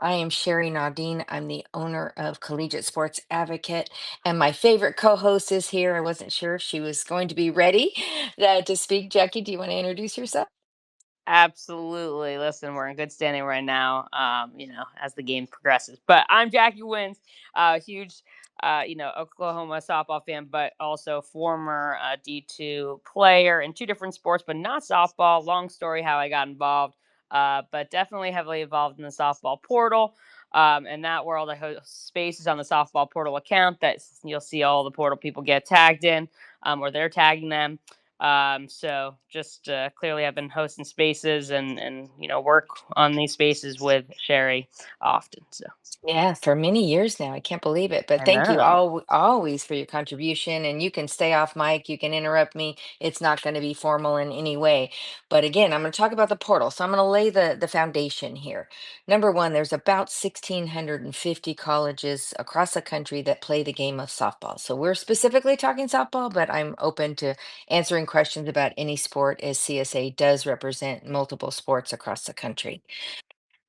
I am Sherry Naudine. I'm the owner of Collegiate Sports Advocate, and my favorite co-host is here. I wasn't sure if she was going to be ready to speak. Jackie, do you want to introduce yourself? Absolutely. Listen, we're in good standing right now, as the game progresses. But I'm Jackie Wins, huge, Oklahoma softball fan, but also former D2 player in two different sports, but not softball. Long story how I got involved, but definitely heavily involved in the softball portal. In that world, I host spaces on the softball portal account that you'll see all the portal people get tagged in, or they're tagging them. So just clearly I've been hosting spaces and work on these spaces with Sherry often. So Yeah, for many years now. I can't believe it. But I thank you know. always for your contribution. And you can stay off mic, you can interrupt me. It's not going to be formal in any way. But again, I'm going to talk about the portal. So I'm going to lay the foundation here. Number one, there's about 1,650 colleges across the country that play the game of softball. So we're specifically talking softball, but I'm open to answering questions about any sport as CSA does represent multiple sports across the country.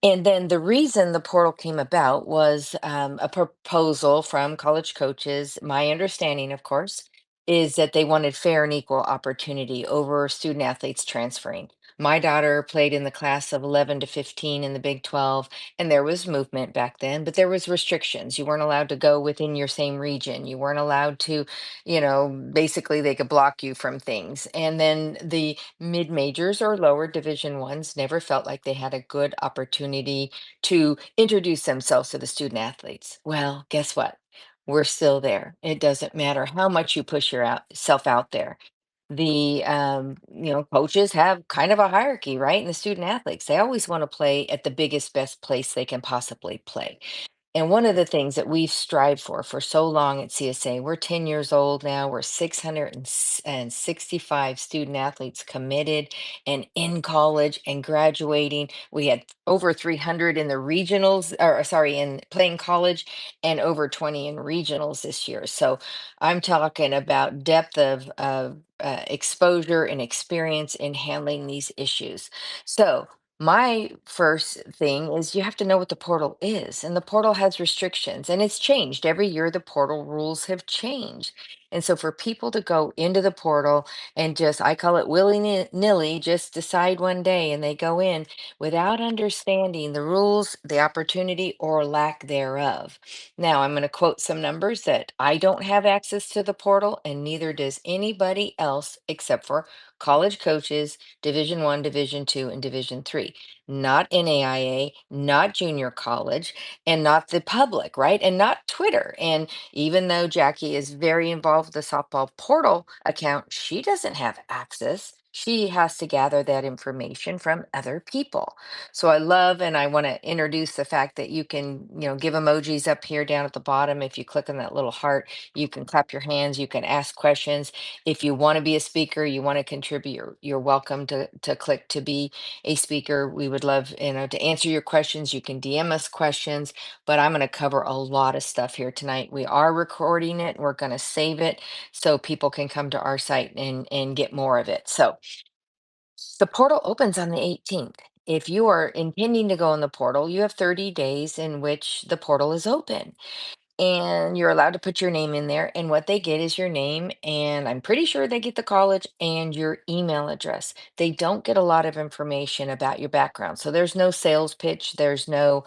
And then the reason the portal came about was a proposal from college coaches. My understanding, of course, is that they wanted fair and equal opportunity over student athletes transferring. My daughter played in the class of 11 to 15 in the Big 12, and there was movement back then, but there was restrictions. You weren't allowed to go within your same region. You weren't allowed to, basically they could block you from things. And then the mid majors or lower division ones never felt like they had a good opportunity to introduce themselves to the student athletes. Well, guess what? We're still there. It doesn't matter how much you push yourself out there. The coaches have kind of a hierarchy, right? And the student athletes, they always want to play at the biggest, best place they can possibly play. And one of the things that we've strived for so long at CSA, we're 10 years old now, we're 665 student athletes committed and in college and graduating. We had over 300 in the regionals, or sorry, in playing college, and over 20 in regionals this year. So I'm talking about depth of exposure and experience in handling these issues. So my first thing is you have to know what the portal is, and the portal has restrictions, and it's changed every year. The portal rules have changed. And so for people to go into the portal and just, I call it willy-nilly, just decide one day and they go in without understanding the rules, the opportunity, or lack thereof. Now, I'm going to quote some numbers that I don't have access to the portal, and neither does anybody else except for college coaches, Division One, Division Two, and Division Three, not NAIA, not junior college, and not the public, right? And not Twitter. And even though Jackie is very involved with the softball portal account, she doesn't have access. She has to gather that information from other people. So I love and I want to introduce the fact that you can, give emojis up here down at the bottom. If you click on that little heart, you can clap your hands, you can ask questions. If you want to be a speaker, you want to contribute, you're welcome to click to be a speaker. We would love, to answer your questions. You can DM us questions, but I'm going to cover a lot of stuff here tonight. We are recording it. We're going to save it so people can come to our site and get more of it. So the portal opens on the 18th. If you are intending to go in the portal, you have 30 days in which the portal is open, and you're allowed to put your name in there. And what they get is your name, and I'm pretty sure they get the college and your email address. They don't get a lot of information about your background. So there's no sales pitch, there's no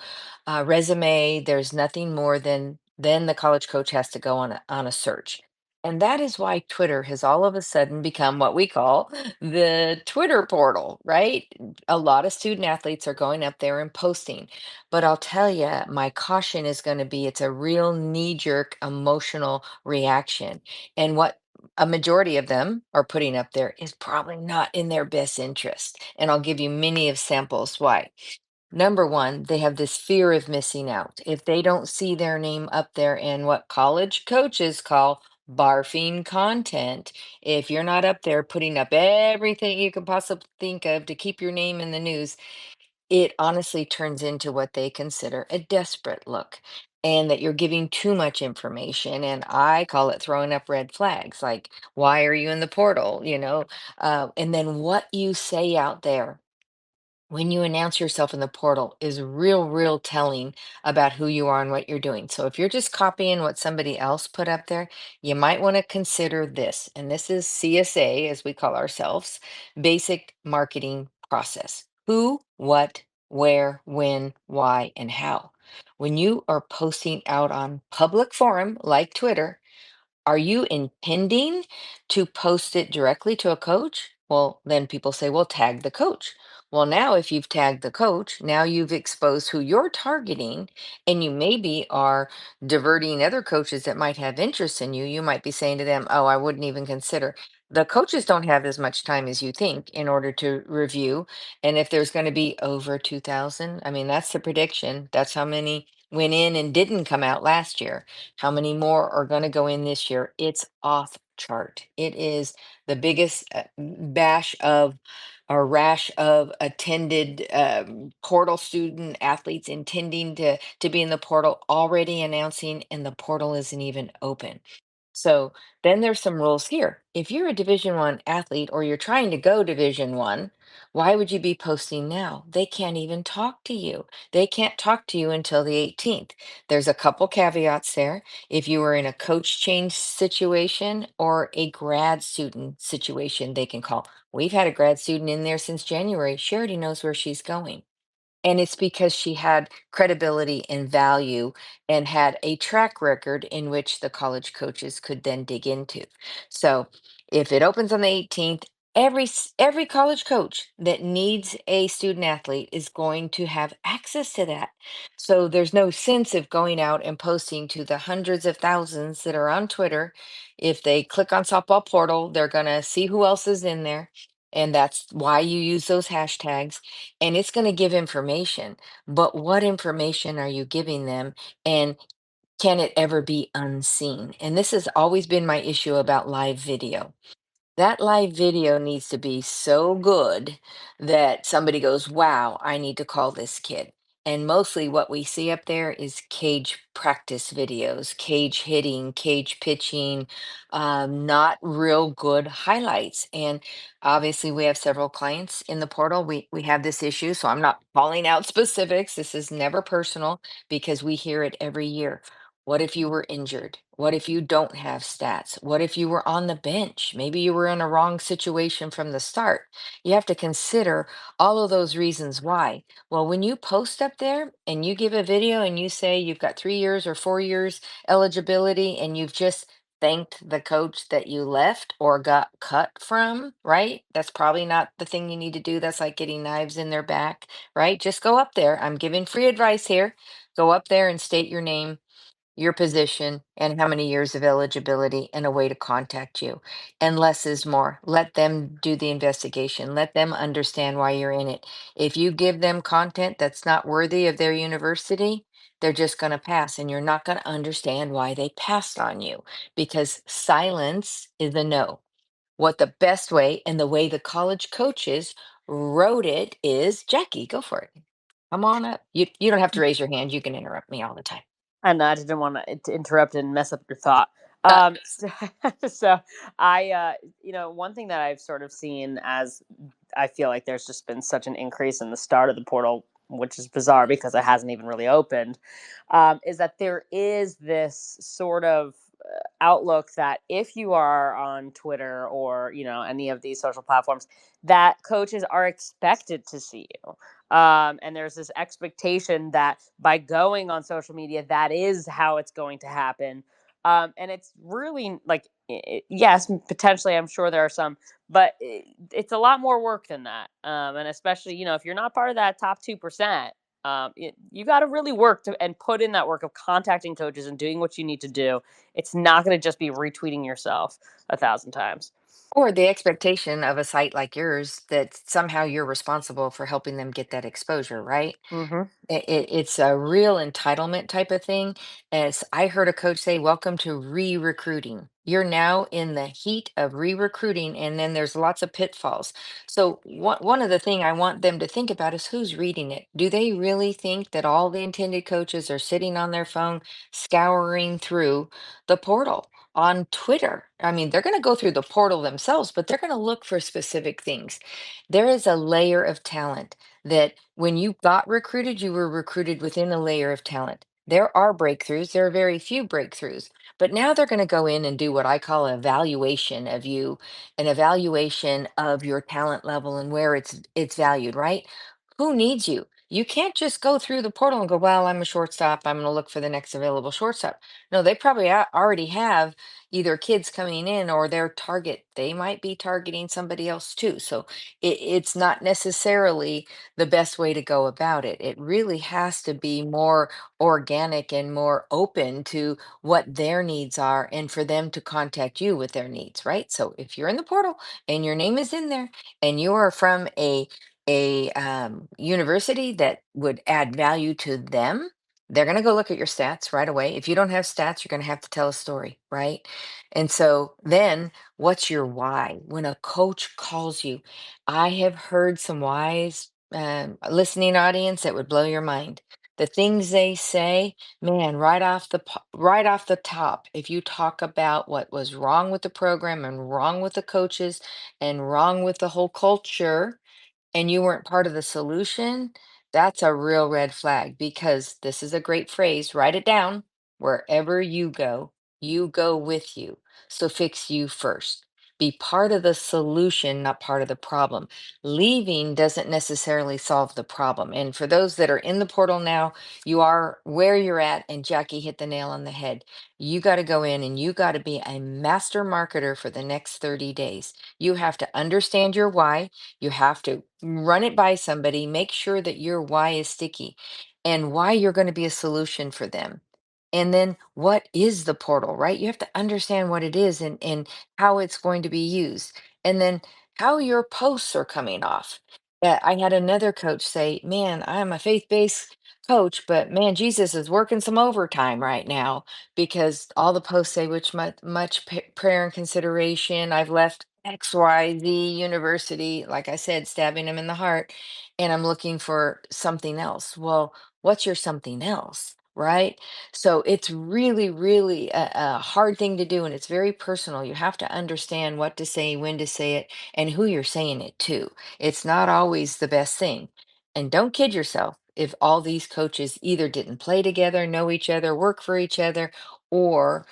resume, there's nothing more than the college coach has to go on a search. And that is why Twitter has all of a sudden become what we call the Twitter portal, right? A lot of student athletes are going up there and posting. But I'll tell you, my caution is going to be it's a real knee-jerk emotional reaction. And what a majority of them are putting up there is probably not in their best interest. And I'll give you many of samples why. Number one, they have this fear of missing out. If they don't see their name up there in what college coaches call barfing content, if you're not up there putting up everything you can possibly think of to keep your name in the news, it honestly turns into what they consider a desperate look, and that you're giving too much information. And I call it throwing up red flags, like, why are you in the portal? And then what you say out there when you announce yourself in the portal is real telling about who you are and what you're doing. So if you're just copying what somebody else put up there, you might want to consider this. And this is CSA, as we call ourselves, basic marketing process. Who, what, where, when, why, and how. When you are posting out on public forum like Twitter, are you intending to post it directly to a coach? Well, then people say, well, tag the coach. Well, now if you've tagged the coach, now you've exposed who you're targeting, and you maybe are diverting other coaches that might have interest in you. You might be saying to them, oh, I wouldn't even consider. The coaches don't have as much time as you think in order to review. And if there's going to be over 2,000, I mean, that's the prediction. That's how many went in and didn't come out last year. How many more are going to go in this year? It's off chart. It is the biggest bash of or rash of attended portal student athletes intending to be in the portal already announcing, and the portal isn't even open. So then there's some rules here. If you're a Division 1 athlete or you're trying to go Division 1, why would you be posting now? They can't even talk to you. They can't talk to you until the 18th. There's a couple caveats there. If you were in a coach change situation or a grad student situation, they can call. We've had a grad student in there since January. She already knows where she's going. And it's because she had credibility and value and had a track record in which the college coaches could then dig into. So if it opens on the 18th, every college coach that needs a student athlete is going to have access to that. So there's no sense of going out and posting to the hundreds of thousands that are on Twitter. If they click on softball portal, they're going to see who else is in there. And that's why you use those hashtags, and it's going to give information. But what information are you giving them? And can it ever be unseen? And this has always been my issue about live video. That live video needs to be so good that somebody goes, wow, I need to call this kid. And mostly what we see up there is cage practice videos, cage hitting, cage pitching, not real good highlights. And obviously, we have several clients in the portal. We have this issue, so I'm not calling out specifics. This is never personal because we hear it every year. What if you were injured? What if you don't have stats? What if you were on the bench? Maybe you were in a wrong situation from the start. You have to consider all of those reasons why. Well, when you post up there and you give a video and you say you've got 3 years or 4 years eligibility and you've just thanked the coach that you left or got cut from, right? That's probably not the thing you need to do. That's like getting knives in their back, right? Just go up there. I'm giving free advice here. Go up there and state your name, your position, and how many years of eligibility, and a way to contact you. And less is more. Let them do the investigation. Let them understand why you're in it. If you give them content that's not worthy of their university, they're just going to pass, and you're not going to understand why they passed on you, because silence is a no. What the best way and the way the college coaches wrote it is, Jackie, go for it. Come on up. You don't have to raise your hand. You can interrupt me all the time. And I didn't want to interrupt and mess up your thought. Uh, So, so I, one thing that I've sort of seen as I feel like there's just been such an increase in the start of the portal, which is bizarre because it hasn't even really opened, is that there is this sort of outlook that if you are on Twitter or any of these social platforms, that coaches are expected to see you. And there's this expectation that by going on social media, that is how it's going to happen. And it's really like, yes, potentially, I'm sure there are some, but it's a lot more work than that. And especially, if you're not part of that top 2%, you got to really work and put in that work of contacting coaches and doing what you need to do. It's not going to just be retweeting yourself 1,000 times. or the expectation of a site like yours that somehow you're responsible for helping them get that exposure, right? Hmm. It's a real entitlement type of thing. As I heard a coach say, welcome to re-recruiting. You're now in the heat of re-recruiting, and then there's lots of pitfalls. So one of the thing I want them to think about is who's reading it. Do they really think that all the intended coaches are sitting on their phone scouring through the portal on Twitter? I mean, they're going to go through the portal themselves, but they're going to look for specific things. There is a layer of talent that when you got recruited, you were recruited within a layer of talent. There are breakthroughs, there are very few breakthroughs, but now they're going to go in and do what I call an evaluation of you, an evaluation of your talent level and where it's valued, right? Who needs you? You can't just go through the portal and go, well, I'm a shortstop. I'm going to look for the next available shortstop. No, they probably already have either kids coming in or their target. They might be targeting somebody else too. So it's not necessarily the best way to go about it. It really has to be more organic and more open to what their needs are and for them to contact you with their needs, right? So if you're in the portal and your name is in there and you are from a university that would add value to them, they're going to go look at your stats right away. If you don't have stats, you're going to have to tell a story, right? And so then what's your why? When a coach calls you, I have heard some wise listening audience that would blow your mind. The things they say, man, right off the top, if you talk about what was wrong with the program and wrong with the coaches and wrong with the whole culture, and you weren't part of the solution, that's a real red flag because this is a great phrase. Write it down. Wherever you go with you. So fix you first. Be part of the solution, not part of the problem. Leaving doesn't necessarily solve the problem. And for those that are in the portal now, you are where you're at, and Jackie hit the nail on the head. You got to go in and you got to be a master marketer for the next 30 days. You have to understand your why. You have to run it by somebody, make sure that your why is sticky and why you're going to be a solution for them. And then what is the portal, right? You have to understand what it is and how it's going to be used. And then how your posts are coming off. I had another coach say, man, I'm a faith-based coach, but man, Jesus is working some overtime right now because all the posts say which much prayer and consideration. I've left XYZ university, like I said, stabbing him in the heart, and I'm looking for something else. Well, what's your something else? Right? So it's really, really a hard thing to do, and it's very personal. You have to understand what to say, when to say it, and who you're saying it to. It's not always the best thing. And don't kid yourself if all these coaches either didn't play together, know each other, work for each other, or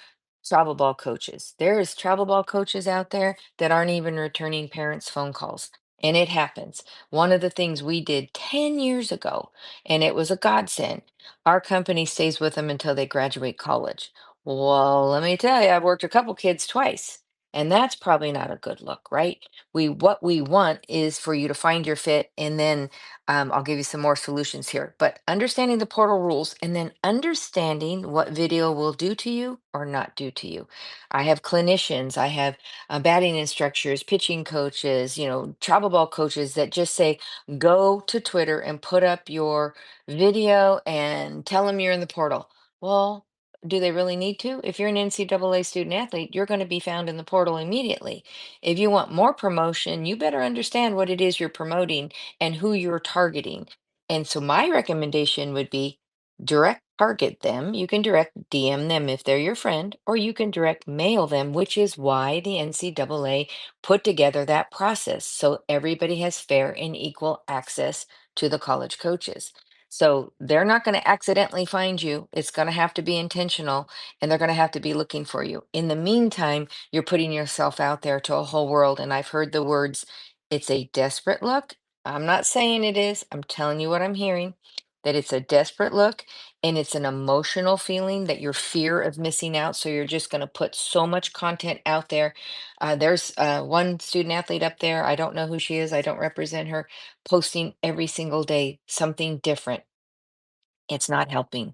travel ball coaches. There is travel ball coaches out there that aren't even returning parents' phone calls. And it happens. One of the things we did 10 years ago, and it was a godsend, our company stays with them until they graduate college. Well, let me tell you, I've worked a couple kids twice, and that's probably not a good look, right? What we want is for you to find your fit, and then I'll give you some more solutions here. But understanding the portal rules and then understanding what video will do to you or not do to you. I have clinicians, I have batting instructors, pitching coaches, travel ball coaches that just say, go to Twitter and put up your video and tell them you're in the portal. Well, do they really need to? If you're an NCAA student athlete, you're going to be found in the portal immediately. If you want more promotion, you better understand what it is you're promoting and who you're targeting. And so my recommendation would be direct target them. You can direct DM them if they're your friend, or you can direct mail them, which is why the NCAA put together that process so everybody has fair and equal access to the college coaches. So they're not going to accidentally find you. It's going to have to be intentional and they're going to have to be looking for you. In the meantime, you're putting yourself out there to a whole world. And I've heard the words, it's a desperate look. I'm not saying it is. I'm telling you what I'm hearing, that it's a desperate look and it's an emotional feeling that your fear of missing out. So you're just going to put so much content out there. There's one student athlete up there. I don't know who she is. I don't represent her, posting every single day something different. It's not helping.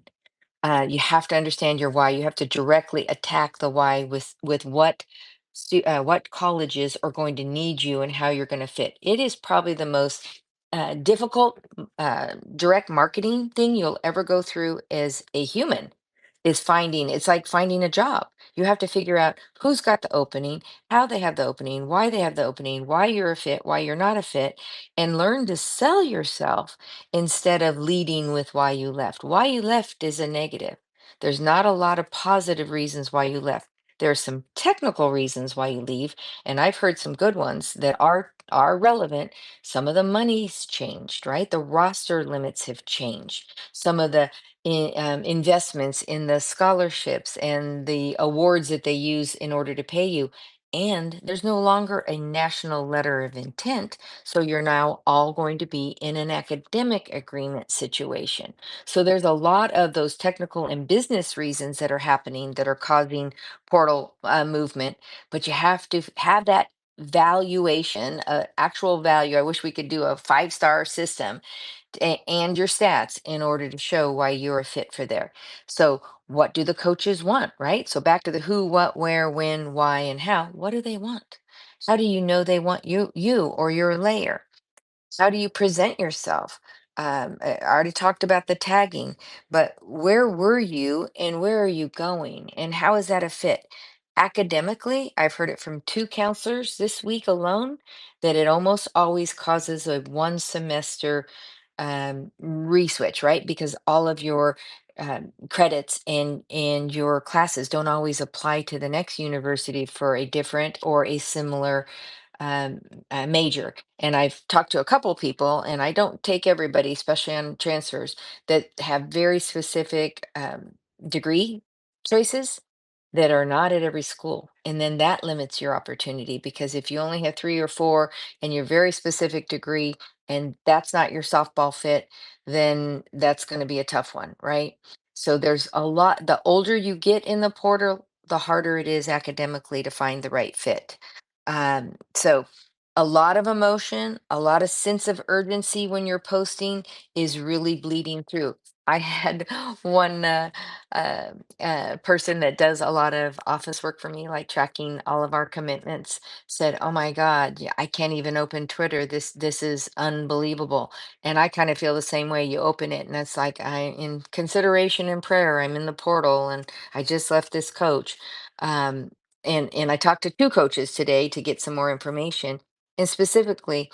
You have to understand your why. You have to directly attack the why with what colleges are going to need you and how you're going to fit. It is probably the most difficult direct marketing thing you'll ever go through as a human. Is finding it's like finding a job. You have to figure out who's got the opening, how they have the opening, why they have the opening, why you're a fit, why you're not a fit, and learn to sell yourself instead of leading with why you left. Why you left is a negative. There's not a lot of positive reasons why you left. There are some technical reasons why you leave, and I've heard some good ones that are are relevant, some of the money's changed, right? The roster limits have changed. Some of the investments in the scholarships and the awards that they use in order to pay you. And there's no longer a national letter of intent. So you're now all going to be in an academic agreement situation. So there's a lot of those technical and business reasons that are happening that are causing portal movement, but you have to have that valuation, actual value. I wish we could do a 5-star system and your stats in order to show why you're a fit for there. So, what do the coaches want, right? So, back to the who, what, where, when, why, and how. What do they want? How do you know they want you or your layer? How do you present yourself? I already talked about the tagging, but where were you and where are you going? And how is that a fit? Academically, I've heard it from 2 counselors this week alone that it almost always causes a 1 semester reswitch, right? Because all of your credits and your classes don't always apply to the next university for a different or a similar um, major. And I've talked to a couple people, and I don't take everybody, especially on transfers, that have very specific degree choices that are not at every school. And then that limits your opportunity because if you only have 3 or 4 and your very specific degree, and that's not your softball fit, then that's going to be a tough one, right? So there's a lot, the older you get in the portal, the harder it is academically to find the right fit. So a lot of emotion, a lot of sense of urgency when you're posting is really bleeding through. I had one uh, person that does a lot of office work for me, like tracking all of our commitments, said, "Oh my God, yeah, I can't even open Twitter. This is unbelievable." And I kind of feel the same way. You open it, and it's like in consideration and prayer. I'm in the portal, and I just left this coach. Um, and I talked to 2 coaches today to get some more information. And specifically,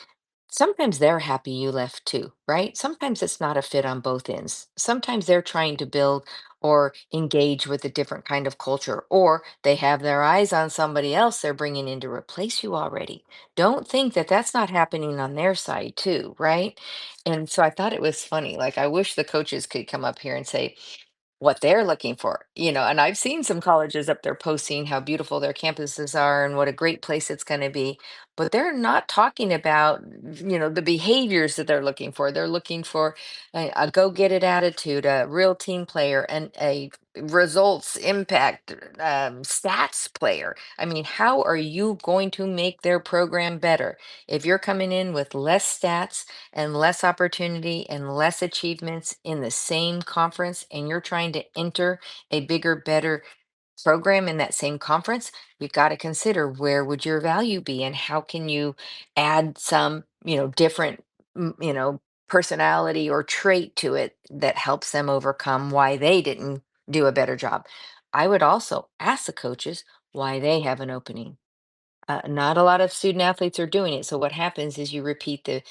sometimes they're happy you left too, right? Sometimes it's not a fit on both ends. Sometimes they're trying to build or engage with a different kind of culture, or they have their eyes on somebody else they're bringing in to replace you already. Don't think that that's not happening on their side too, right? And so I thought it was funny. Like, I wish the coaches could come up here and say, what they're looking for, and I've seen some colleges up there posting how beautiful their campuses are and what a great place it's going to be, but they're not talking about, the behaviors that they're looking for. They're looking for a go-get-it attitude, a real team player, and a results impact stats player. I mean, how are you going to make their program better if you're coming in with less stats and less opportunity and less achievements in the same conference, and you're trying to enter a bigger, better program in that same conference? You've got to consider where would your value be and how can you add some, different, personality or trait to it that helps them overcome why they didn't do a better job. I would also ask the coaches why they have an opening. Not a lot of student athletes are doing it. So what happens is you repeat the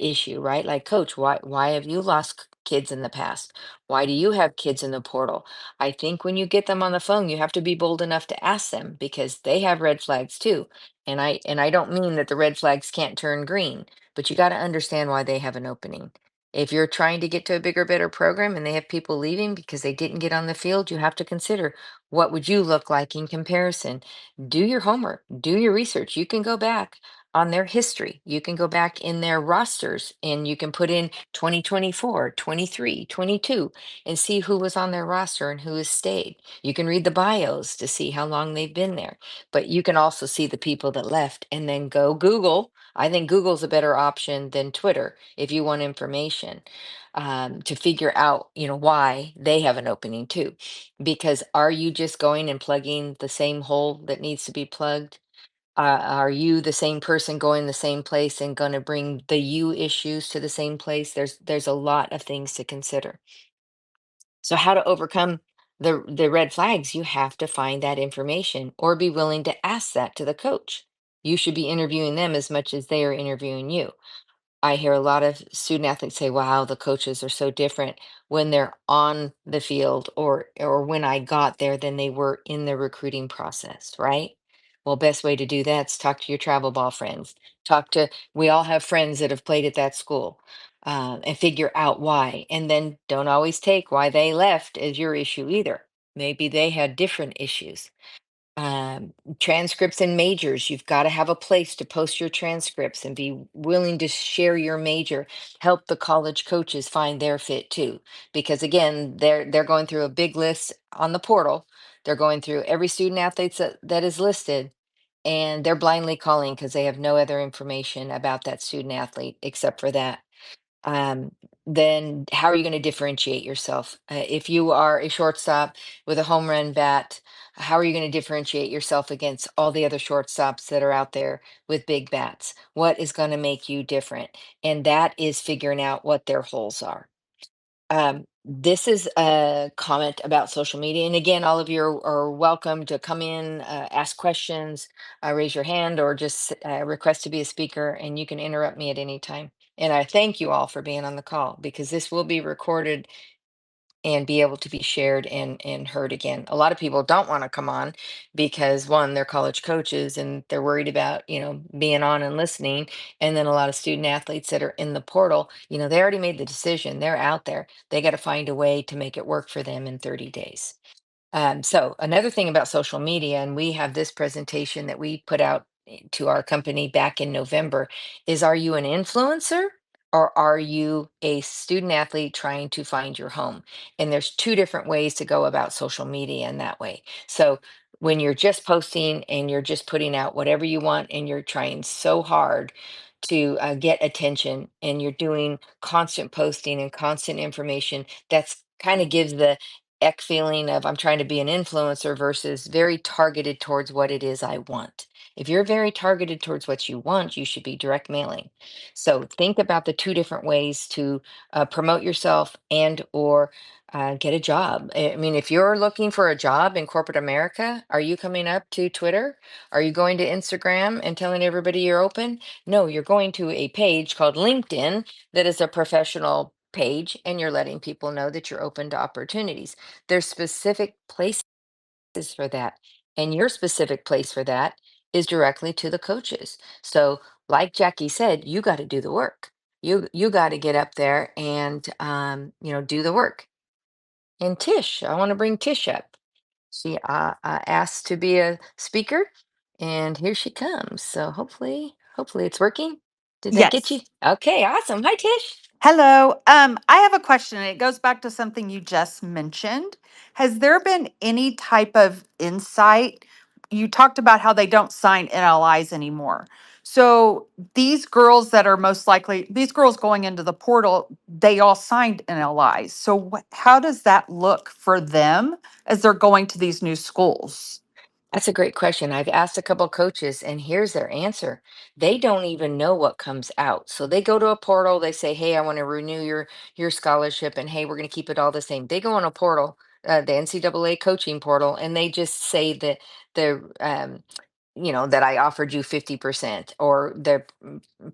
issue, right? Like, coach, why have you lost kids in the past? Why do you have kids in the portal? I think when you get them on the phone, you have to be bold enough to ask them because they have red flags too. And I don't mean that the red flags can't turn green, but you got to understand why they have an opening. If you're trying to get to a bigger, better program and they have people leaving because they didn't get on the field, you have to consider what would you look like in comparison. Do your homework, do your research. You can go back on their history. You can go back in their rosters and you can put in 2024, 23, 22, and see who was on their roster and who has stayed. You can read the bios to see how long they've been there, but you can also see the people that left and then go Google. I think Google's a better option than Twitter if you want information to figure out, why they have an opening too. Because are you just going and plugging the same hole that needs to be plugged? Are you the same person going the same place and going to bring the you issues to the same place? There's a lot of things to consider. So how to overcome the red flags? You have to find that information or be willing to ask that to the coach. You should be interviewing them as much as they are interviewing you. I hear a lot of student athletes say, "Wow, the coaches are so different when they're on the field or when I got there than they were in the recruiting process," right? Well, best way to do that is talk to your travel ball friends. We all have friends that have played at that school, and figure out why. And then don't always take why they left as your issue either. Maybe they had different issues. um, Transcripts and majors, you've got to have a place to post your transcripts and be willing to share your major. Help the college coaches find their fit too, because again, they're going through a big list on the portal. They're going through every student athletes that is listed, and they're blindly calling because they have no other information about that student athlete except for that. um, then how are you going to differentiate yourself? If you are a shortstop with a home run bat, how are you going to differentiate yourself against all the other shortstops that are out there with big bats? What is going to make you different? And that is figuring out what their holes are. This is a comment about social media. And again, all of you are welcome to come in, ask questions, raise your hand, or just request to be a speaker, and you can interrupt me at any time. And I thank you all for being on the call because this will be recorded and be able to be shared and heard again. A lot of people don't want to come on because one, they're college coaches and they're worried about, being on and listening. And then a lot of student athletes that are in the portal, they already made the decision. They're out there. They got to find a way to make it work for them in 30 days. So another thing about social media, and we have this presentation that we put out to our company back in November, is are you an influencer or are you a student athlete trying to find your home? And there's two different ways to go about social media in that way. So when you're just posting and you're just putting out whatever you want and you're trying so hard to get attention and you're doing constant posting and constant information, that's kind of gives the feeling of I'm trying to be an influencer versus very targeted towards what it is I want. If you're very targeted towards what you want, you should be direct mailing. So think about the two different ways to promote yourself and or get a job. I mean, if you're looking for a job in corporate America, are you coming up to Twitter? Are you going to Instagram and telling everybody you're open? No, you're going to a page called LinkedIn that is a professional page, and you're letting people know that you're open to opportunities. There's specific places for that. And your specific place for that is directly to the coaches. So, like Jackie said, you got to do the work. You got to get up there and do the work. And Tish, I want to bring Tish up. She asked to be a speaker, and here she comes. So hopefully it's working. Did that get you? Yes. Okay, awesome. Hi, Tish. Hello. I have a question, and it goes back to something you just mentioned. Has there been any type of insight? You talked about how they don't sign NLIs anymore. So these girls that are most likely, these girls going into the portal, they all signed NLIs. So how does that look for them as they're going to these new schools? That's a great question. I've asked a couple coaches, and here's their answer. They don't even know what comes out. So they go to a portal, they say, "Hey, I want to renew your scholarship," and hey, we're going to keep it all the same. They go on a portal, the NCAA coaching portal, and they just say that that I offered you 50% or the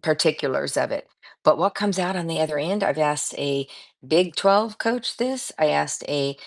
particulars of it. But what comes out on the other end? I've asked a Big 12 coach this, I asked a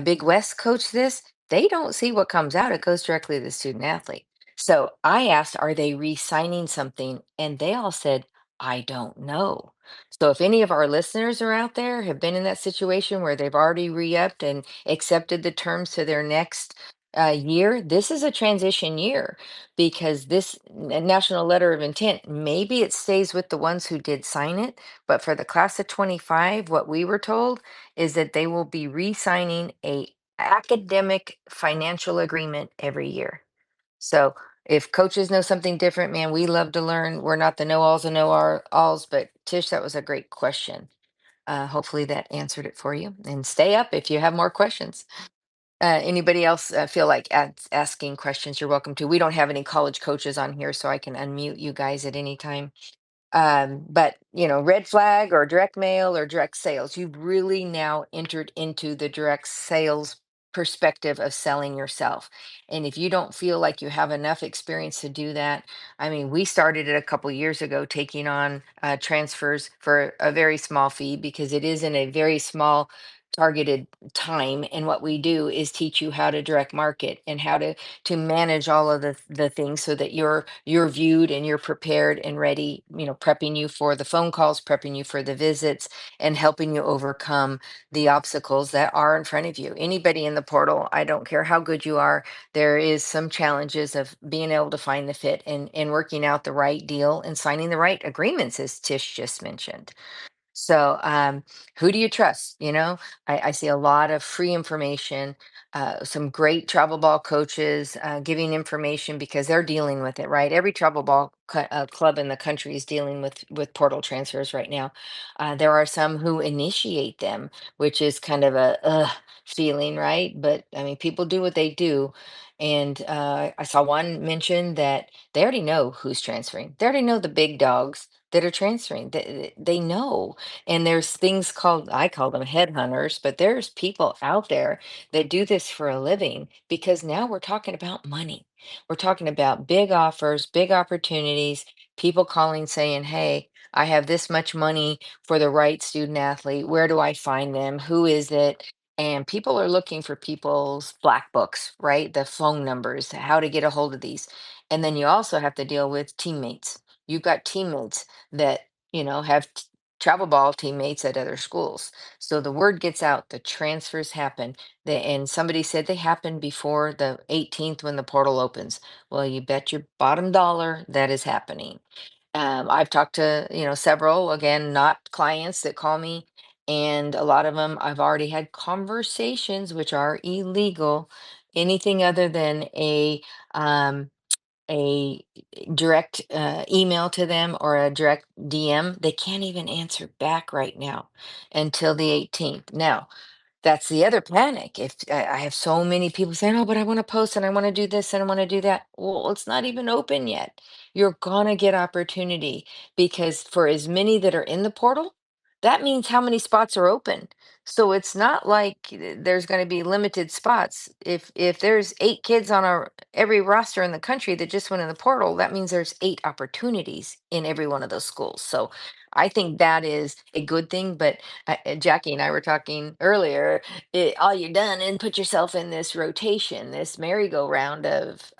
Big West coach this. They don't see what comes out, it goes directly to the student athlete. So I asked, are they re signing something? And they all said, I don't know. So if any of our listeners are out there, have been in that situation where they've already re upped and accepted the terms to their next year, this is a transition year because this national letter of intent, maybe it stays with the ones who did sign it, but for the class of 25, what we were told is that they will be re-signing a academic financial agreement every year. So if coaches know something different, man, we love to learn. We're not the know-alls and know-alls, but Tish, that was a great question. Hopefully that answered it for you. And stay up if you have more questions. Anybody else feel like asking questions? You're welcome to. We don't have any college coaches on here, so I can unmute you guys at any time. But red flag or direct mail or direct sales, you've really now entered into the direct sales perspective of selling yourself. And if you don't feel like you have enough experience to do that, I mean, we started it a couple years ago taking on transfers for a very small fee because it is in a very small targeted time, and what we do is teach you how to direct market and how to manage all of the things so that you're viewed and you're prepared and ready, prepping you for the phone calls, prepping you for the visits, and helping you overcome the obstacles that are in front of you. Anybody in the portal, I don't care how good you are, there is some challenges of being able to find the fit and working out the right deal and signing the right agreements, as Tish just mentioned. So, who do you trust? I see a lot of free information, some great travel ball coaches giving information because they're dealing with it, right? Every travel ball club in the country is dealing with portal transfers right now. There are some who initiate them, which is kind of a feeling, right? But I mean, people do what they do. And I saw one mention that they already know who's transferring. They already know the big dogs that are transferring. They know, and there's things called, I call them headhunters, but there's people out there that do this for a living because now we're talking about money. We're talking about big offers, big opportunities, people calling saying, hey, I have this much money for the right student athlete. Where do I find them? Who is it? And people are looking for people's black books, right? The phone numbers, how to get a hold of these. And then you also have to deal with teammates. You've got teammates that, have travel ball teammates at other schools. So the word gets out, the transfers happen. And somebody said they happen before the 18th when the portal opens. Well, you bet your bottom dollar that is happening. I've talked to, several, again, not clients that call me, and a lot of them I've already had conversations which are illegal. Anything other than um, a direct email to them or a direct DM, they can't even answer back right now until the 18th. Now, that's the other panic. If I have so many people saying, "Oh, but I want to post and I want to do this and I want to do that." Well, it's not even open yet. You're gonna get opportunity because for as many that are in the portal, that means how many spots are open. So it's not like there's going to be limited spots. If there's 8 kids on every roster in the country that just went in the portal, that means there's 8 opportunities in every one of those schools. So I think that is a good thing. But Jackie and I were talking earlier, all you're done and put yourself in this rotation, this merry-go-round of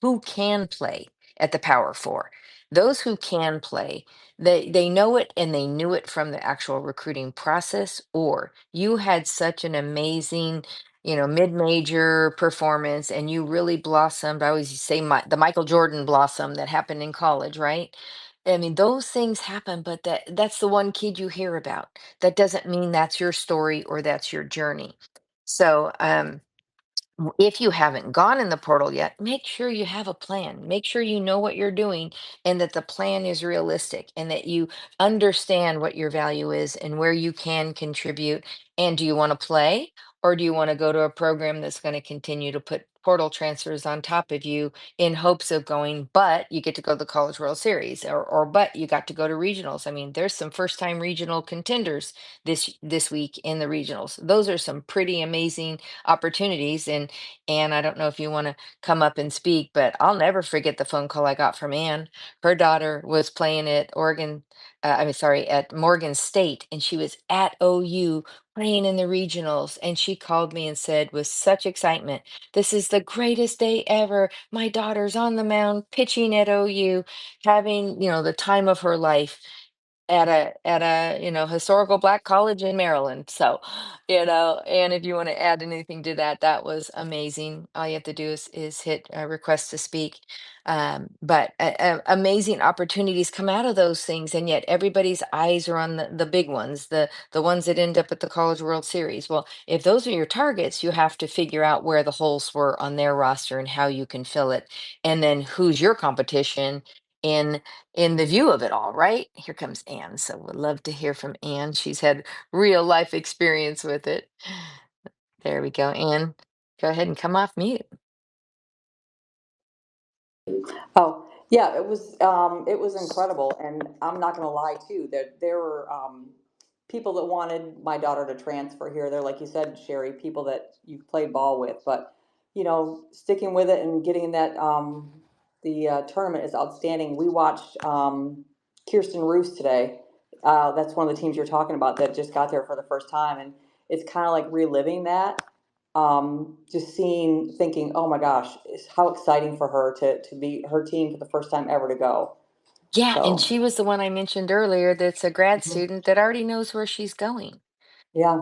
who can play at the Power Four. Those who can play, they know it and they knew it from the actual recruiting process, or you had such an amazing, mid-major performance and you really blossomed. I always say the Michael Jordan blossom that happened in college, right? I mean, those things happen, but that's the one kid you hear about. That doesn't mean that's your story or that's your journey. So, if you haven't gone in the portal yet, make sure you have a plan. Make sure you know what you're doing and that the plan is realistic and that you understand what your value is and where you can contribute. And do you want to play or do you want to go to a program that's going to continue to put portal transfers on top of you in hopes of going, but you get to go to the College World Series or but you got to go to regionals. I mean, there's some first time regional contenders this week in the regionals. Those are some pretty amazing opportunities. And I don't know if you want to come up and speak, but I'll never forget the phone call I got from Ann. Her daughter was playing at at Morgan State, and she was at OU playing in the regionals. And she called me and said, with such excitement, "This is the greatest day ever. My daughter's on the mound pitching at OU, having, the time of her life." At a historical black college in Maryland. So, and if you want to add anything to that, that was amazing. All you have to do is hit request to speak. But amazing opportunities come out of those things, and yet everybody's eyes are on the big ones, the ones that end up at the College World Series. Well, if those are your targets, you have to figure out where the holes were on their roster and how you can fill it, and then who's your competition in in the view of it all, right? Here comes Anne. So we'd love to hear from Anne. She's had real life experience with it. There we go, Anne. Go ahead and come off mute. Oh, yeah, it was incredible, and I'm not gonna lie too, there were people that wanted my daughter to transfer here. They're like you said, Sherry, people that you've played ball with, but sticking with it and getting that the tournament is outstanding. We watched Kirsten Roos today. That's one of the teams you're talking about that just got there for the first time, and it's kind of like reliving that. Just thinking, oh my gosh, how exciting for her to be her team for the first time ever to go. Yeah, and So, she was the one I mentioned earlier that's a grad mhm. student that already knows where she's going. Yeah,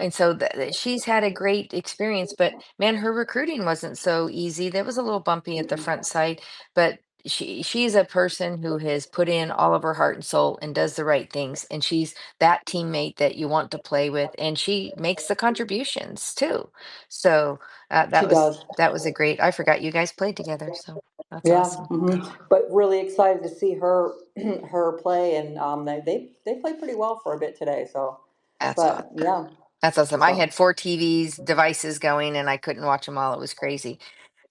And so she's had a great experience, but man, her recruiting wasn't so easy. That was a little bumpy at the front side, but she's a person who has put in all of her heart and soul and does the right things, and she's that teammate that you want to play with, and she makes the contributions too. So she does. that was a great. I forgot you guys played together, so that's Yeah, awesome. but really excited to see her her play, and they played pretty well for a bit today. So, That's awesome. but yeah, That's awesome. I so had four TVs devices going, and I couldn't watch them all. It was crazy.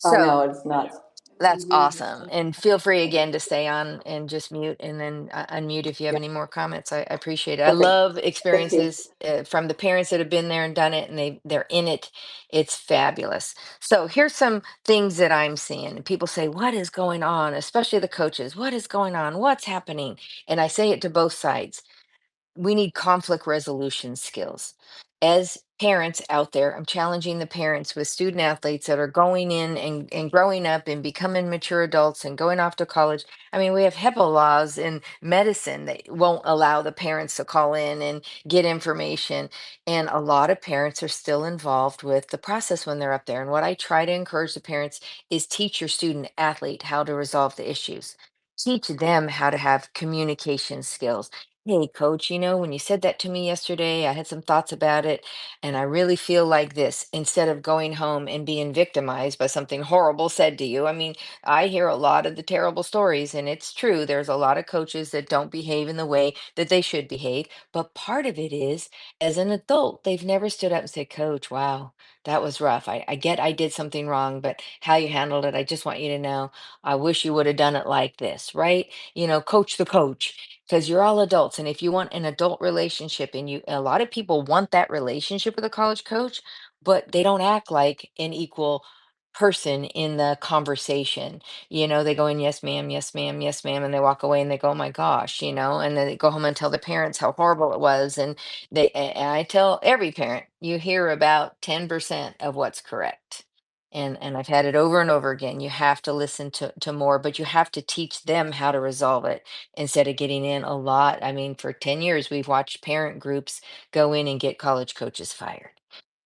I So know it's nuts. that's awesome. And feel free again to stay on and just mute and then unmute if you have Yeah, any more comments. I appreciate it. I perfect. love Thank you. experiences from the parents that have been there and done it, and they're in it. It's fabulous. So here's some things that I'm seeing. People say, "What is going on?" Especially the coaches. What is going on? What's happening? And I say it to both sides. We need conflict resolution skills. As parents out there, I'm challenging the parents with student athletes that are going in and growing up and becoming mature adults and going off to college. I mean, we have HIPAA laws in medicine that won't allow the parents to call in and get information. And a lot of parents are still involved with the process when they're up there. And what I try to encourage the parents is teach your student athlete how to resolve the issues. Teach them how to have communication skills. Hey, coach, when you said that to me yesterday, I had some thoughts about it, and I really feel like this, instead of going home and being victimized by something horrible said to you. I mean, I hear a lot of the terrible stories, and it's true. There's a lot of coaches that don't behave in the way that they should behave. But part of it is, as an adult, they've never stood up and said, Coach, wow, that was rough. I get I did something wrong, but how you handled it, I just want you to know, I wish you would have done it like this, right? Coach the coach, because you're all adults, and if you want an adult relationship, and a lot of people want that relationship with a college coach, but they don't act like an equal person in the conversation. They go in, yes ma'am, yes ma'am, yes ma'am, and they walk away and they go, oh my gosh, and then they go home and tell the parents how horrible it was. And I tell every parent, you hear about 10% of what's correct. And I've had it over and over again. You have to listen to more, but you have to teach them how to resolve it instead of getting in a lot. I mean, for 10 years, we've watched parent groups go in and get college coaches fired.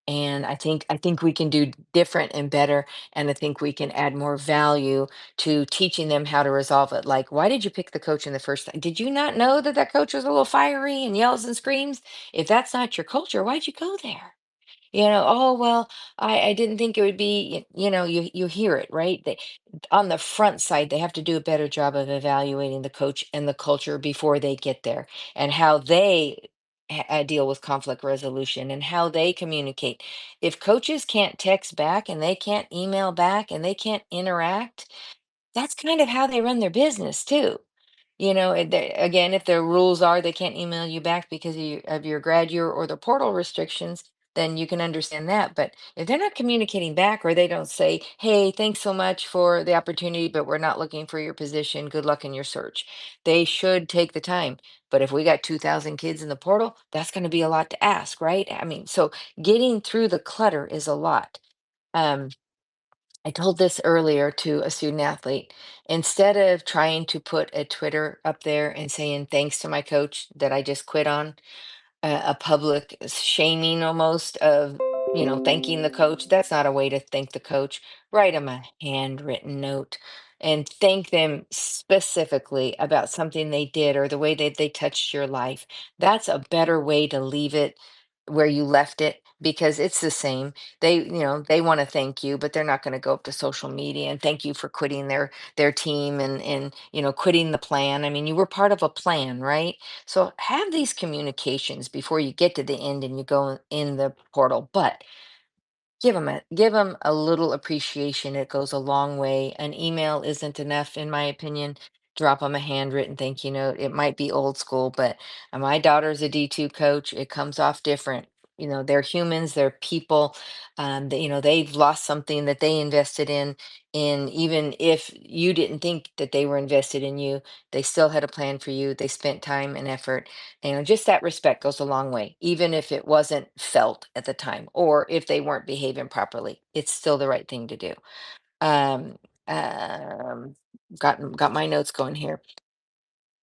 And I think we can do different and better. And I think we can add more value to teaching them how to resolve it. Like, why did you pick the coach in the first time? Did you not know that that coach was a little fiery and yells and screams? If that's not your culture, why'd you go there? Oh well, I didn't think it would be, you hear it, right? On the front side, they have to do a better job of evaluating the coach and the culture before they get there, and how they deal with conflict resolution and how they communicate. If coaches can't text back and they can't email back and they can't interact, that's kind of how they run their business too. Again, if the rules are they can't email you back because of your grad year or the portal restrictions, then you can understand that. But if they're not communicating back, or they don't say, hey, thanks so much for the opportunity, but we're not looking for your position. Good luck in your search. They should take the time. But if we got 2,000 kids in the portal, that's going to be a lot to ask, right? I mean, so getting through the clutter is a lot. Um, I told this earlier to a student athlete. Instead of trying to put a Twitter up there and saying thanks to my coach that I just quit on, a public shaming almost of, thanking the coach. That's not a way to thank the coach. Write them a handwritten note and thank them specifically about something they did or the way that they touched your life. That's a better way to leave it where you left it, because it's the same. They want to thank you, but they're not going to go up to social media and thank you for quitting their team and quitting the plan. I mean, you were part of a plan, right? So have these communications before you get to the end and you go in the portal. But give them a little appreciation. It goes a long way. An email isn't enough, in my opinion. Drop them a handwritten thank you note. It might be old school, but my daughter's a D2 coach. It comes off different. they're humans, they're people. They've lost something that they invested in. And even if you didn't think that they were invested in you, they still had a plan for you. They spent time and effort. Just that respect goes a long way, even if it wasn't felt at the time, or if they weren't behaving properly. It's still the right thing to do. Um, um, got my notes going here.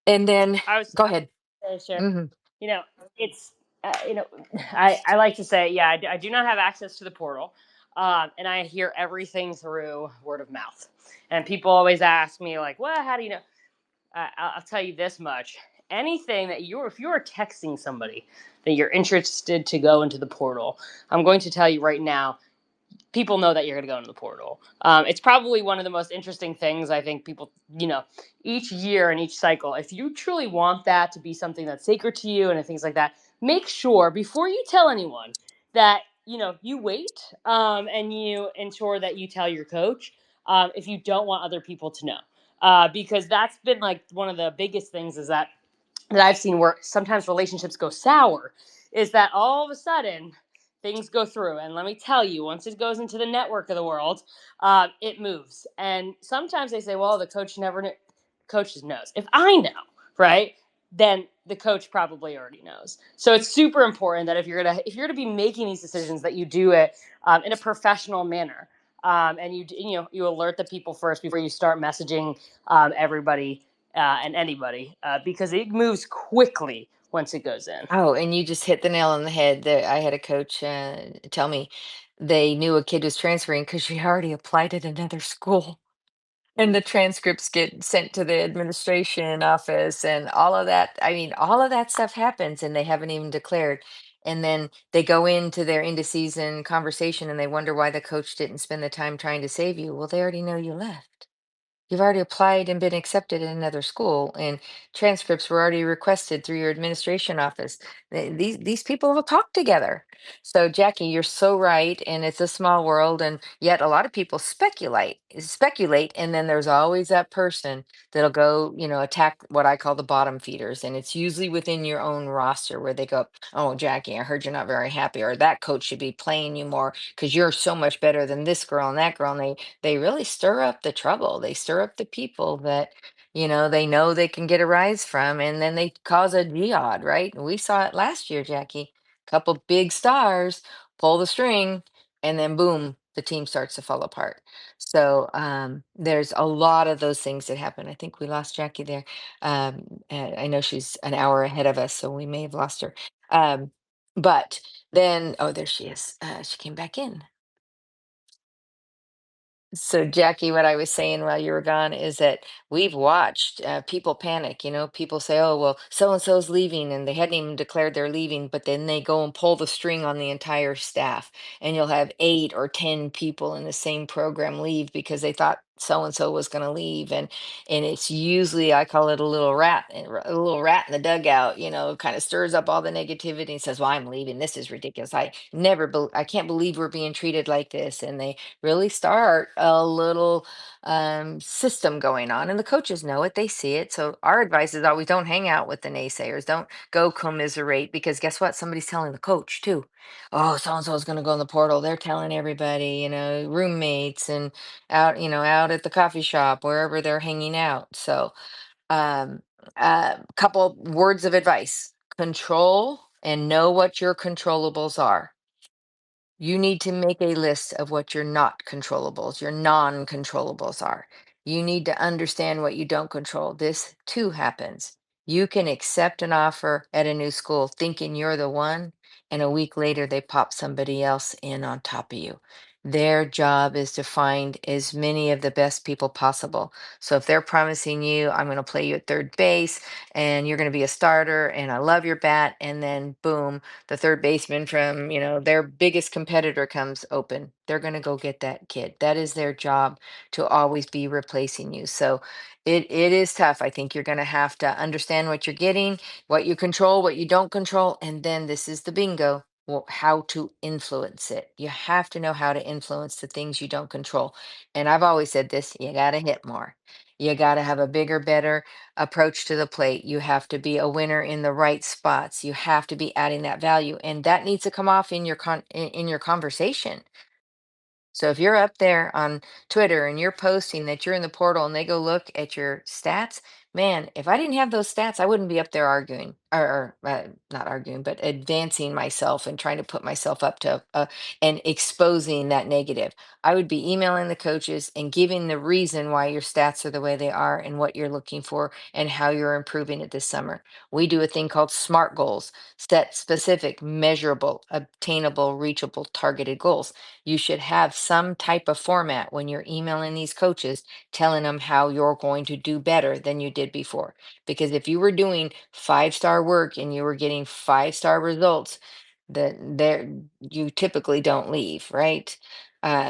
And then I was go ahead. sure. Hmm. You know, it's you know, I like to say, yeah, I do not have access to the portal, and I hear everything through word of mouth. And people always ask me like, "Well, how do you know?" I'll tell you this much: anything that if you are texting somebody that you're interested to go into the portal, I'm going to tell you right now, people know that you're going to go into the portal. It's probably one of the most interesting things I think people, each year and each cycle, if you truly want that to be something that's sacred to you and things like that, make sure before you tell anyone that, you wait, and you ensure that you tell your coach, if you don't want other people to know. Because that's been like one of the biggest things is that I've seen where sometimes relationships go sour is that all of a sudden things go through. And let me tell you, once it goes into the network of the world, it moves. And sometimes they say, well, the coach never knew. Coach knows. If I know, right, then the coach probably already knows. So it's super important that if you're gonna be making these decisions, that you do it in a professional manner. And you alert the people first before you start messaging everybody and anybody, because it moves quickly once it goes in. Oh, and you just hit the nail on the head. I had a coach tell me they knew a kid was transferring because she already applied at another school. And the transcripts get sent to the administration office and all of that. I mean, all of that stuff happens and they haven't even declared. And then they go into their end of season conversation and they wonder why the coach didn't spend the time trying to save you. Well, they already know you left. You've already applied and been accepted in another school, and transcripts were already requested through your administration office. These people will talk together. So, Jackie, you're so right, and it's a small world, and yet a lot of people speculate, and then there's always that person that'll go, attack what I call the bottom feeders, and it's usually within your own roster where they go, "Oh, Jackie, I heard you're not very happy," or "That coach should be playing you more because you're so much better than this girl and that girl," and they really stir up the trouble. They stir up the people that, they know they can get a rise from, and then they cause a jihad, right? And we saw it last year, Jackie. Couple big stars pull the string, and then boom, the team starts to fall apart. So there's a lot of those things that happen. I think we lost Jackie there. I know she's an hour ahead of us, so we may have lost her. But then, oh, there she is. She came back in. So, Jackie, what I was saying while you were gone is that we've watched people panic. People say, "Oh, well, so and so's leaving," and they hadn't even declared they're leaving, but then they go and pull the string on the entire staff, and you'll have 8 or 10 people in the same program leave because they thought so and so was going to leave, and it's usually I call it a little rat in the dugout. Kind of stirs up all the negativity and says, "Well, I'm leaving. This is ridiculous. I can't believe we're being treated like this," and they really start a little system going on. And the coaches know it, they see it. So our advice is always don't hang out with the naysayers, don't go commiserate, because guess what? Somebody's telling the coach too. Oh, so and so is going to go in the portal. They're telling everybody, roommates and out at the coffee shop, wherever they're hanging out. So, um, couple words of advice: control and know what your controllables are. You need to make a list of what your not controllables, your non-controllables are. You need to understand what you don't control. This too happens. You can accept an offer at a new school thinking you're the one, and a week later they pop somebody else in on top of you. Their job is to find as many of the best people possible. So if they're promising you, "I'm going to play you at third base and you're going to be a starter and I love your bat," and then boom, the third baseman from, their biggest competitor comes open, they're going to go get that kid. That is their job, to always be replacing you. So it is tough. I think you're going to have to understand what you're getting, what you control, what you don't control, and then this is the bingo. how to influence it. You have to know how to influence the things you don't control. And I've always said this, you got to hit more. You got to have a bigger, better approach to the plate. You have to be a winner in the right spots. You have to be adding that value, and that needs to come off in your in your conversation. So if you're up there on Twitter and you're posting that you're in the portal and they go look at your stats, man, if I didn't have those stats, I wouldn't be up there arguing or not arguing, but advancing myself and trying to put myself up to and exposing that negative. I would be emailing the coaches and giving the reason why your stats are the way they are and what you're looking for and how you're improving it this summer. We do a thing called SMART goals, set specific, measurable, obtainable, reachable, targeted goals. You should have some type of format when you're emailing these coaches telling them how you're going to do better than you did before. Because if you were doing 5-star work and you were getting 5-star results, that there you typically don't leave, right?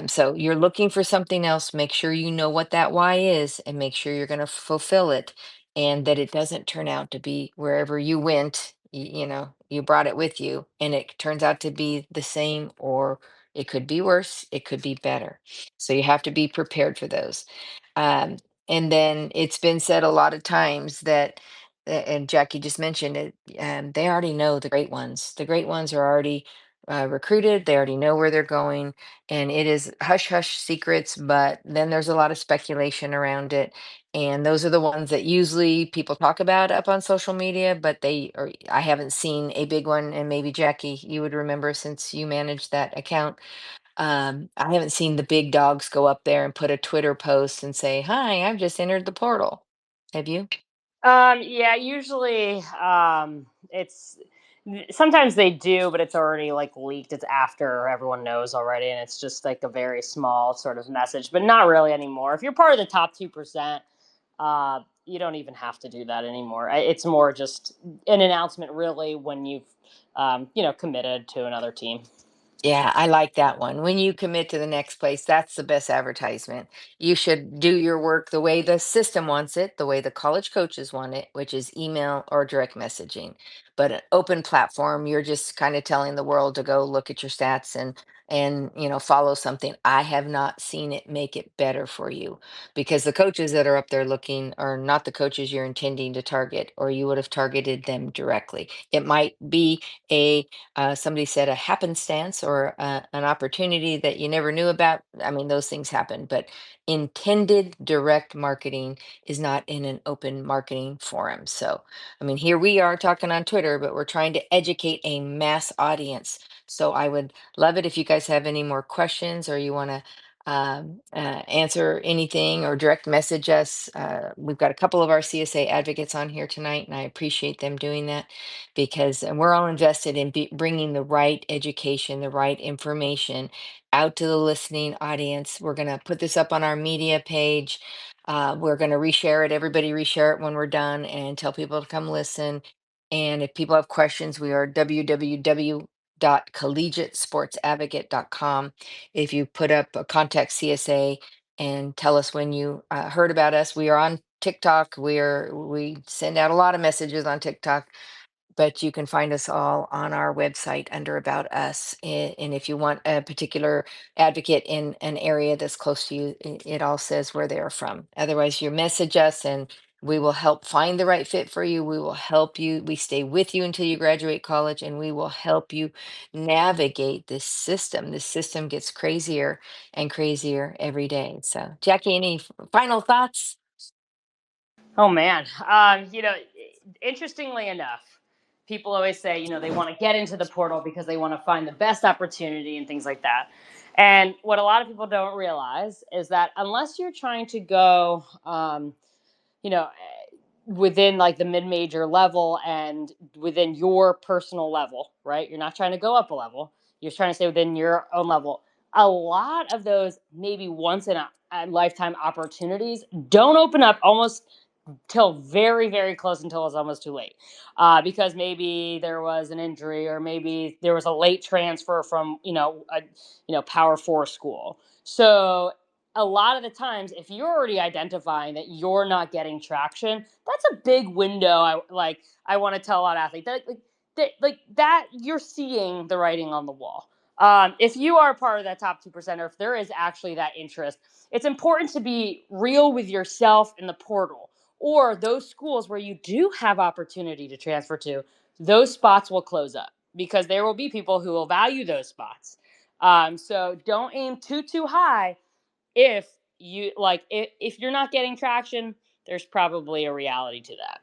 So you're looking for something else. Make sure you know what that why is and make sure you're going to fulfill it and that it doesn't turn out to be wherever you went, you know, you brought it with you and it turns out to be the same or it could be worse, it could be better. So you have to be prepared for those. Um, and then it's been said a lot of times that, and Jackie just mentioned it, they already know the great ones. The great ones are already recruited, they already know where they're going, and it is hush hush secrets, but then there's a lot of speculation around it. And those are the ones that usually people talk about up on social media, but they or I haven't seen a big one, and maybe Jackie, you would remember since you managed that account. I haven't seen the big dogs go up there and put a Twitter post and say, "Hi, I've just entered the portal." Have you? Yeah, usually it's sometimes they do, but it's already like leaked. It's after everyone knows already, and it's just like a very small sort of message, but not really anymore. If you're part of the top 2%, you don't even have to do that anymore. It's more just an announcement, really, when you've committed to another team. Yeah, I like that one. When you commit to the next place, that's the best advertisement. You should do your work the way the system wants it, the way the college coaches want it, which is email or direct messaging. But an open platform, you're just kind of telling the world to go look at your stats and follow something. I have not seen it make it better for you because the coaches that are up there looking are not the coaches you're intending to target, or you would have targeted them directly. It might be a somebody said a happenstance or an opportunity that you never knew about. I mean, those things happen, but intended direct marketing is not in an open marketing forum. So, I mean, here we are talking on Twitter, but we're trying to educate a mass audience. So, I would love it if you guys have any more questions or you want to answer anything or direct message us. We've got a couple of our CSA advocates on here tonight, and I appreciate them doing that because and we're all invested in bringing the right education, the right information out to the listening audience. We're going to put this up on our media page. We're going to reshare it. Everybody reshare it when we're done and tell people to come listen. And if people have questions, we are www.collegiatesportsadvocate.com. If you put up a contact CSA and tell us when you heard about us, we are on TikTok. We send out a lot of messages on TikTok, but you can find us all on our website under About Us. And if you want a particular advocate in an area that's close to you, it all says where they are from. Otherwise, you message us and we will help find the right fit for you. We will help you. We stay with you until you graduate college and we will help you navigate this system. This system gets crazier and crazier every day. So, Jackie, any final thoughts? Oh man, interestingly enough, people always say they want to get into the portal because they want to find the best opportunity and things like that. And what a lot of people don't realize is that unless you're trying to go, you know, within like the mid-major level and within your personal level, right? You're not trying to go up a level. You're trying to stay within your own level. A lot of those maybe once in a lifetime opportunities don't open up almost till very very close until it's almost too late, because maybe there was an injury or maybe there was a late transfer from a power four school. So a lot of the times if you're already identifying that you're not getting traction, that's a big window. I want to tell a lot of athletes that, like, like that, you're seeing the writing on the wall. If you are part of that top 2%, or if there is actually that interest, it's important to be real with yourself in the portal, or those schools where you do have opportunity to transfer to, those spots will close up because there will be people who will value those spots. So don't aim too high. If you like, if you're not getting traction, there's probably a reality to that.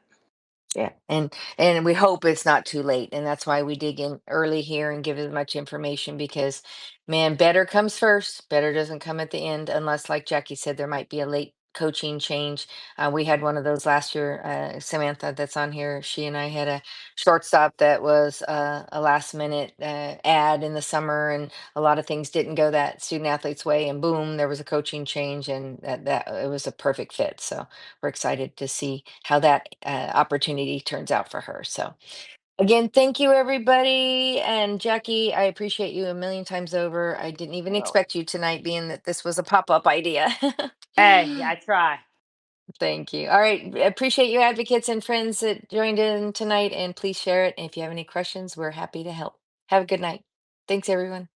Yeah, and we hope it's not too late, and that's why we dig in early here and give as much information because, man, better comes first. Better doesn't come at the end, unless, like Jackie said, there might be a late coaching change. We had one of those last year. Samantha, that's on here. She and I had a shortstop that was a last minute ad in the summer, and a lot of things didn't go that student athlete's way, and boom, there was a coaching change, and that it was a perfect fit. So we're excited to see how that opportunity turns out for her. So, again, thank you, everybody. And Jackie, I appreciate you a million times over. I didn't even Well, expect you tonight, being that this was a pop up idea. hey, I try. Thank you. All right. Appreciate you, advocates and friends that joined in tonight. And please share it. And if you have any questions, we're happy to help. Have a good night. Thanks, everyone.